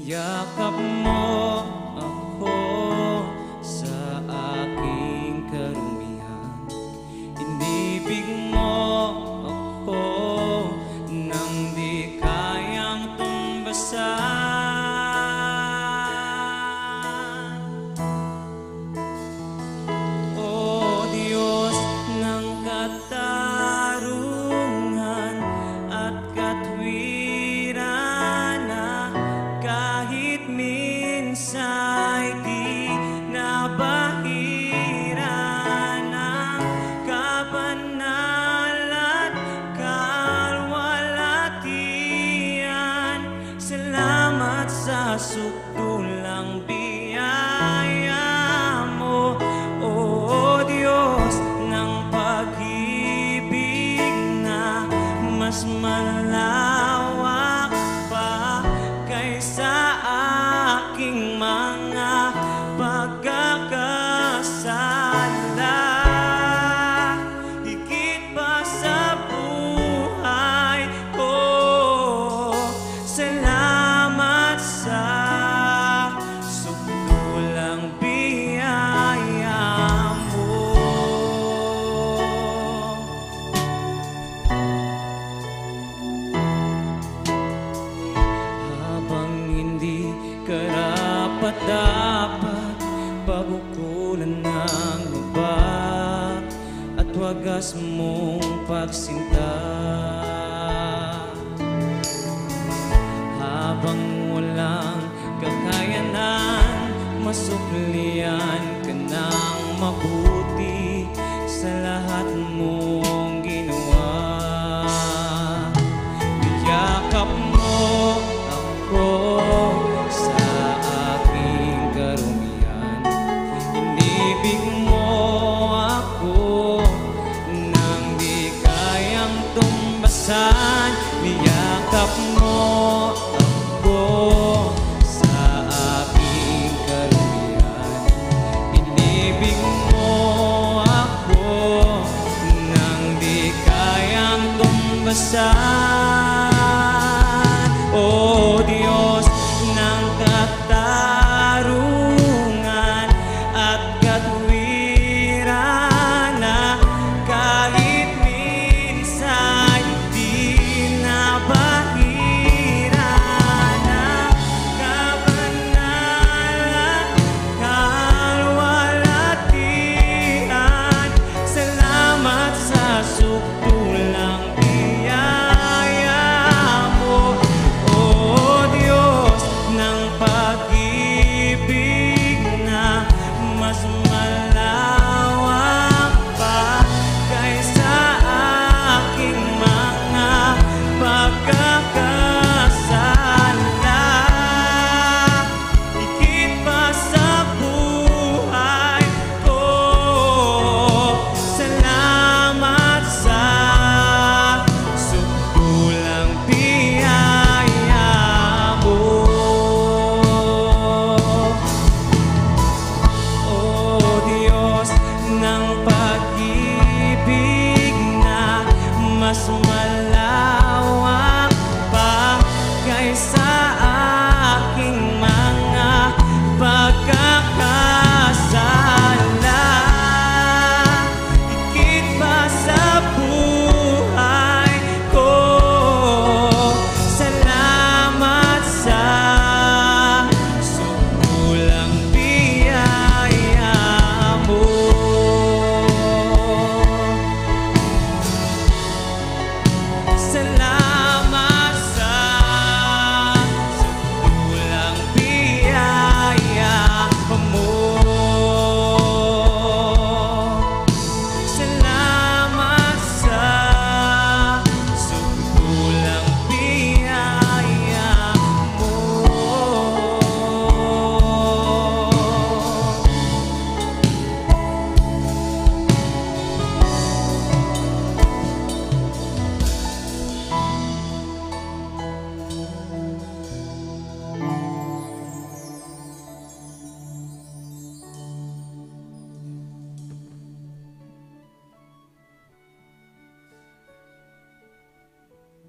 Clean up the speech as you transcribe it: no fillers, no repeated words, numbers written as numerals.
Yakap mo ako sa aking karumihan. Inibig mo ako nang di kayang tumbasan. O Diyos ng katarungan at katwiran, kahit minsa'y di nabahiran ng kabanalan, kalwalhatian. Salamat sa sukdulang biyaya mo, O Diyos ng pag-ibig na mas malawak pa kaysa aking mga pagkakasala. Higit pa sa buhay ko, salamat sa sukdulang biyaya mo. Habang hindi karapat-dapat pagukulan ng lubak at wagas mong pagsinta, habang walang kakayanan, masuklian ka ng mabuti.